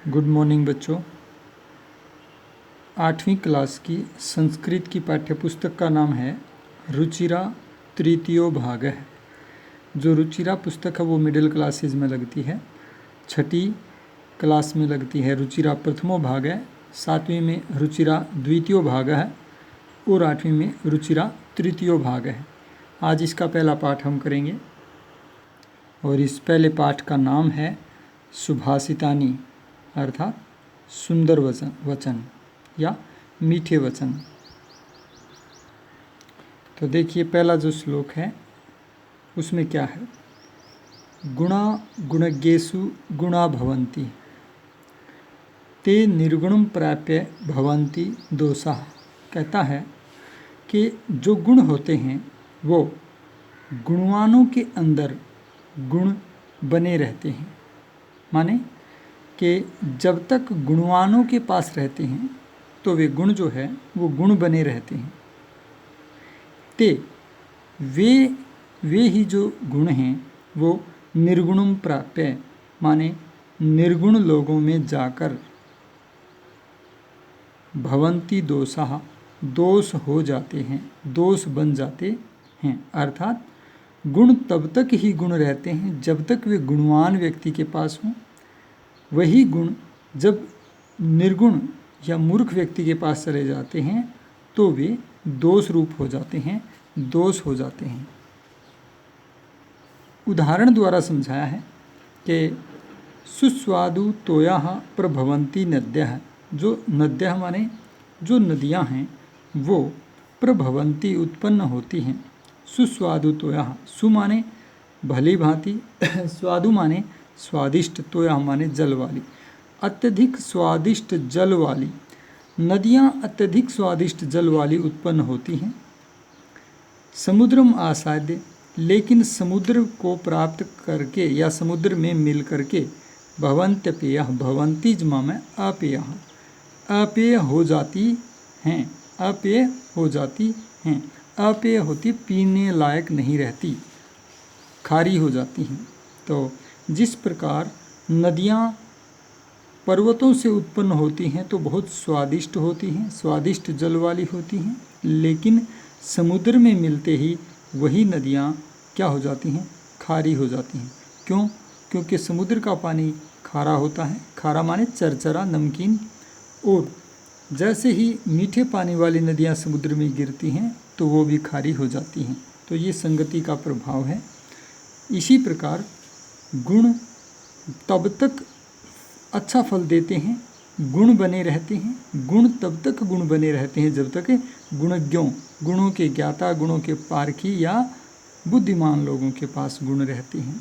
Good morning बच्चों। 8वीं class की संस्कृत की पाठ्यपुस्तक का नाम है रुचिरा तृतीयो भाग है। जो रुचिरा पुस्तक है वो मिडिल क्लासेज में लगती है, 6ठी क्लास में लगती है रुचिरा प्रथमो भाग है, 7वीं में रुचिरा द्वितीयो भाग है और 8वीं में रुचिरा तृतीयो भाग है। आज इसका पहला पाठ हम करेंगे और इस पहले पाठ का नाम है सुभाषितानी अर्थात सुंदर वचन या मीठे वचन। तो देखिए पहला जो श्लोक है उसमें क्या है, गुणा गुणज्ञेषु गुणा भवन्ति ते निर्गुणं प्राप्य भवन्ति दोषाः। कहता है कि जो गुण होते हैं वो गुणवानों के अंदर गुण बने रहते हैं, माने कि जब तक गुणवानों के पास रहते हैं तो वे गुण जो है वो गुण बने रहते हैं। ते वे ही जो गुण हैं वो निर्गुणम प्राप्य माने निर्गुण लोगों में जाकर भवन्ति दोषाः दोष हो जाते हैं, दोष बन जाते हैं। अर्थात गुण तब तक ही गुण रहते हैं जब तक वे गुणवान व्यक्ति के पास हों। वही गुण जब निर्गुण या मूर्ख व्यक्ति के पास चले जाते हैं तो वे दोष रूप हो जाते हैं, दोष हो जाते हैं। उदाहरण द्वारा समझाया है कि सुस्वादु तोयाः प्रभवन्ति नद्यः। जो नद्यः माने जो नदियां हैं वो प्रभवन्ति उत्पन्न होती हैं। सुस्वादु तोयाः, सु माने भली भांति, स्वादु माने स्वादिष्ट, तोयाः माने जल वाली। अत्यधिक स्वादिष्ट जल वाली नदियां अत्यधिक स्वादिष्ट जल वाली उत्पन्न होती हैं। समुद्रम आसाद्य, लेकिन समुद्र को प्राप्त करके या समुद्र में मिल करके भवन्त्यपेयः, भवन्ति जमा में अपेयः, अपेय हो जाती हैं, अपेय हो जाती हैं। अपेय होती पीने लायक नहीं रहती, खारी हो जाती हैं। तो जिस प्रकार नदियाँ पर्वतों से उत्पन्न होती हैं तो बहुत स्वादिष्ट होती हैं, स्वादिष्ट जल वाली होती हैं, लेकिन समुद्र में मिलते ही वही नदियाँ क्या हो जाती हैं, खारी हो जाती हैं। क्यों? क्योंकि समुद्र का पानी खारा होता है, खारा माने चरचरा नमकीन, और जैसे ही मीठे पानी वाली नदियाँ समुद्र में गिरती हैं तो वो भी खारी हो जाती हैं। तो ये संगति का प्रभाव है। इसी प्रकार गुण तब तक अच्छा फल देते हैं, गुण बने रहते हैं। गुण तब तक गुण बने रहते हैं जब तक गुणज्ञों, गुणों के ज्ञाता, गुणों के पारखी या बुद्धिमान लोगों के पास गुण रहते हैं।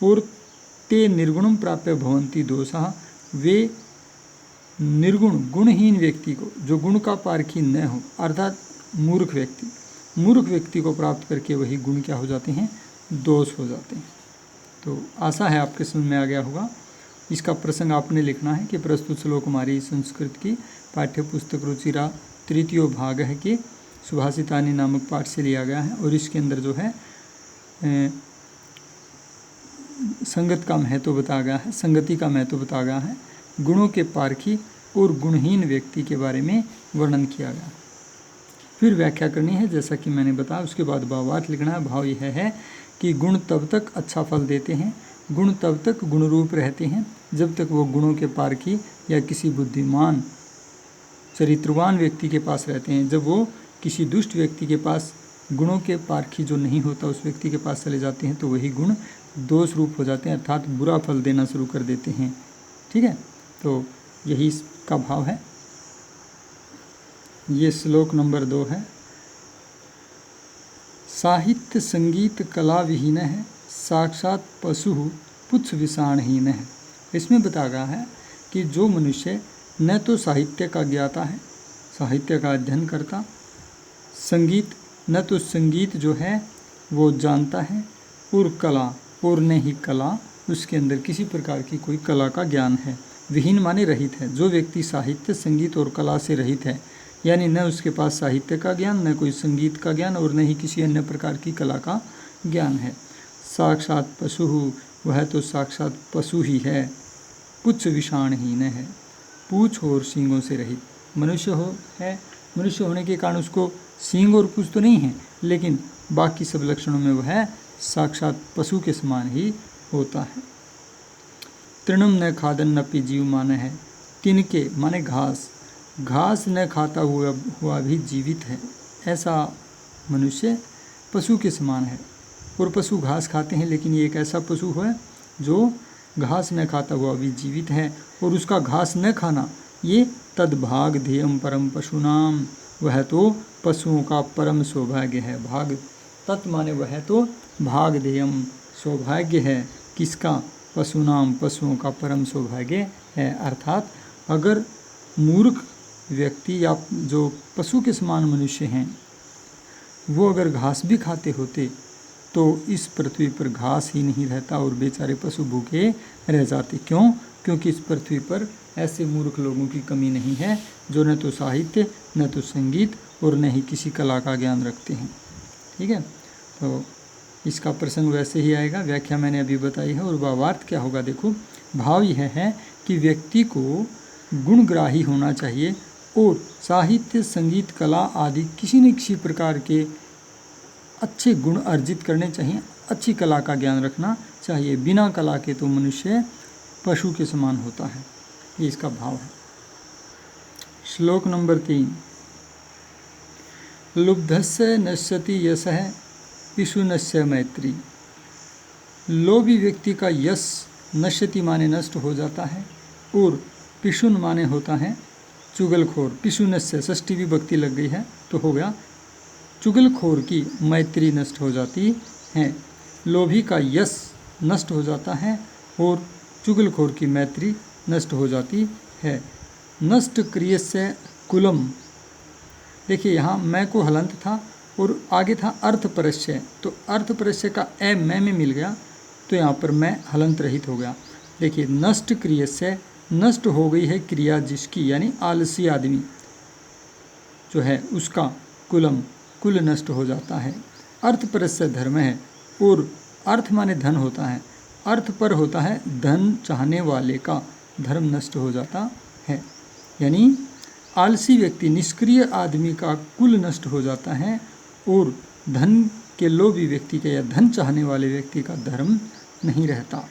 और ते निर्गुणम प्राप्य भवन्ति दोषाः, वे निर्गुण गुणहीन व्यक्ति को, जो गुण का पारखी न हो अर्थात मूर्ख व्यक्ति को प्राप्त करके वही गुण क्या हो जाते हैं, दोष हो जाते हैं। तो आशा है आपके समझ में आ गया होगा। इसका प्रसंग आपने लिखना है कि प्रस्तुत श्लोक हमारी संस्कृत की पाठ्यपुस्तक रुचिरा तृतीयो भाग है कि सुभाषितानी नामक पाठ से लिया गया है। और इसके अंदर जो है संगत का महत्व बताया गया है, संगति का महत्व बताया गया है, गुणों के पारखी और गुणहीन व्यक्ति के बारे में वर्णन किया गया। फिर व्याख्या करनी है जैसा कि मैंने बताया, उसके बाद भावार्थ लिखना है। भाव यह है कि गुण तब तक अच्छा फल देते हैं, गुण तब तक गुण रूप रहते हैं जब तक वो गुणों के पारखी या किसी बुद्धिमान चरित्रवान व्यक्ति के पास रहते हैं। जब वो किसी दुष्ट व्यक्ति के पास, गुणों के पारखी जो नहीं होता उस व्यक्ति के पास चले जाते हैं तो वही गुण दोष रूप हो जाते हैं, अर्थात बुरा फल देना शुरू कर देते हैं। ठीक है, तो यही इसका भाव है। ये श्लोक नंबर 2 है। साहित्य संगीत कला विहीन है, साक्षात पशु पुच्छ विषाणहीन है। इसमें बताया गया है कि जो मनुष्य न तो साहित्य का ज्ञाता है, साहित्य का अध्ययन करता, संगीत न तो संगीत जो है वो जानता है, और कला और न ही कला उसके अंदर किसी प्रकार की कोई कला का ज्ञान है। विहीन माने रहित है। जो व्यक्ति साहित्य संगीत और कला से रहित है, यानी न उसके पास साहित्य का ज्ञान, न कोई संगीत का ज्ञान और न ही किसी अन्य प्रकार की कला का ज्ञान है। साक्षात पशु, वह तो साक्षात पशु ही है। पुच्छ विषाणहीन है, पूछ और सींगों से रहित। मनुष्य होने के कारण उसको सींग और पूछ तो नहीं है, लेकिन बाकी सब लक्षणों में वह साक्षात पशु के समान ही होता है। तृणम न खादन नपि जीव माने है, तिनके माने घास न खाता हुआ भी जीवित है। ऐसा मनुष्य पशु के समान है। और पशु घास खाते हैं, लेकिन ये एक ऐसा पशु है जो घास न खाता हुआ भी जीवित है। और उसका घास न खाना ये तद्भाग ध्येयम परम पशुनाम, वह तो पशुओं का परम सौभाग्य है। भाग तत् माने वह तो भाग ध्येयम सौभाग्य है। किसका? पशुनाम, पशुओं का परम सौभाग्य है। अर्थात अगर मूर्ख व्यक्ति या जो पशु के समान मनुष्य हैं वो अगर घास भी खाते होते तो इस पृथ्वी पर घास ही नहीं रहता और बेचारे पशु भूखे रह जाते। क्यों? क्योंकि इस पृथ्वी पर ऐसे मूर्ख लोगों की कमी नहीं है जो न तो साहित्य, न तो संगीत और न ही किसी कला का ज्ञान रखते हैं। ठीक है, तो इसका प्रसंग वैसे ही आएगा। व्याख्या मैंने अभी बताई है। और भावार्थ क्या होगा? देखो, भाव यह है कि व्यक्ति को गुणग्राही होना चाहिए और साहित्य, संगीत, कला आदि किसी न किसी प्रकार के अच्छे गुण अर्जित करने चाहिए, अच्छी कला का ज्ञान रखना चाहिए। बिना कला के तो मनुष्य पशु के समान होता है। ये इसका भाव है। श्लोक नंबर 3। लुब्धस्य नश्यति यशः पिशुनस्य मैत्री। लोभी व्यक्ति का यश नश्यति माने नष्ट हो जाता है और पिशुन माने होता है चुगलखोर। पिशुनस्य षष्ठी विभक्ति लग गई है तो हो गया चुगलखोर की मैत्री नष्ट हो जाती है। लोभी का यश नष्ट हो जाता है और चुगलखोर की मैत्री नष्ट हो जाती है। नष्ट क्रियस्य कुलम। देखिए यहाँ मैं को हलंत था और आगे था अर्थ परस्य, तो अर्थ परस्य का ए मैं में मिल गया तो यहाँ पर मैं हलंत रहित हो गया। देखिए नष्ट क्रियस्य, नष्ट हो गई है क्रिया जिसकी, यानी आलसी आदमी जो है उसका कुलम, कुल नष्ट हो जाता है। अर्थ परस्य धर्म है और अर्थ माने धन होता है, अर्थ पर होता है धन चाहने वाले का धर्म नष्ट हो जाता है। यानी आलसी व्यक्ति, निष्क्रिय आदमी का कुल नष्ट हो जाता है और धन के लोभी व्यक्ति का या धन चाहने वाले व्यक्ति का धर्म नहीं रहता।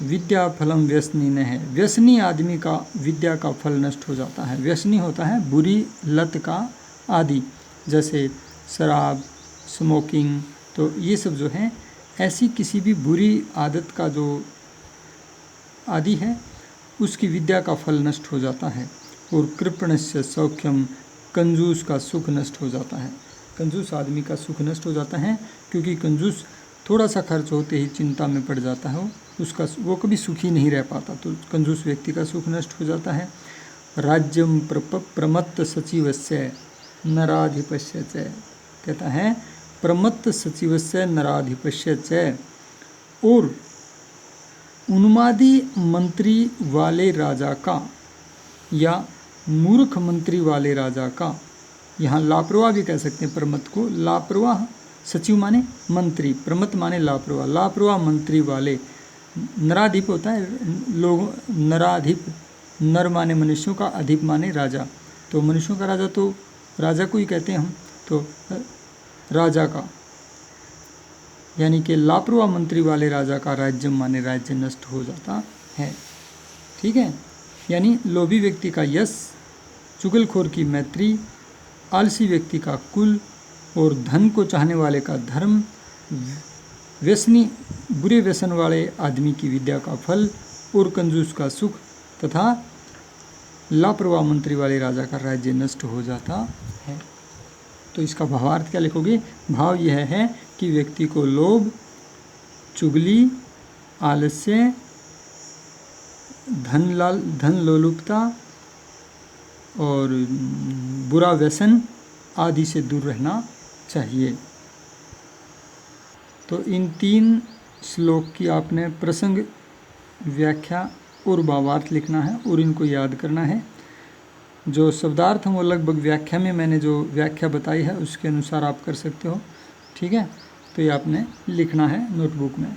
विद्या फलम व्यसनी न है। व्यसनी आदमी का विद्या का फल नष्ट हो जाता है। व्यसनी होता है बुरी लत का आदि, जैसे शराब, स्मोकिंग, तो ये सब जो है ऐसी किसी भी बुरी आदत का जो आदि है उसकी विद्या का फल नष्ट हो जाता है। और कृपणस्य सौख्यम, कंजूस का सुख नष्ट हो जाता है। कंजूस आदमी का सुख नष्ट हो जाता है क्योंकि कंजूस थोड़ा सा खर्च होते ही चिंता में पड़ जाता है, उसका वो कभी सुखी नहीं रह पाता, तो कंजूस व्यक्ति का सुख नष्ट हो जाता है। राज्यम प्रमत्त सचिवस्य नराधिपस्य च, कहता है प्रमत्त सचिवस्य नराधिपस्य च। और उन्मादी मंत्री वाले राजा का या मूर्ख मंत्री वाले राजा का, यहाँ लापरवाह भी कह सकते हैं प्रमत्त को। लापरवाह सचिव माने मंत्री, प्रमत्त माने लापरवाह, लापरवाह मंत्री वाले। नराधिप होता है लोग, नराधिप, नर माने मनुष्यों का, अधिप माने राजा, तो मनुष्यों का राजा तो राजा को ही कहते हैं हम, तो राजा का, यानी कि लापरवाह मंत्री वाले राजा का राज्य माने राज्य नष्ट हो जाता है। ठीक है, यानी लोभी व्यक्ति का यश, चुगलखोर की मैत्री, आलसी व्यक्ति का कुल और धन को चाहने वाले का धर्म, व्यसनी बुरे व्यसन वाले आदमी की विद्या का फल और कंजूस का सुख तथा लापरवाह मंत्री वाले राजा का राज्य नष्ट हो जाता है। तो इसका भावार्थ क्या लिखोगे? भाव यह है कि व्यक्ति को लोभ, चुगली, आलस्य, धन लोलुपता और बुरा व्यसन आदि से दूर रहना चाहिए। तो इन 3 श्लोक की आपने प्रसंग, व्याख्या और भावार्थ लिखना है और इनको याद करना है। जो शब्दार्थ हैं वो लगभग व्याख्या में मैंने जो व्याख्या बताई है उसके अनुसार आप कर सकते हो। ठीक है, तो ये आपने लिखना है नोटबुक में।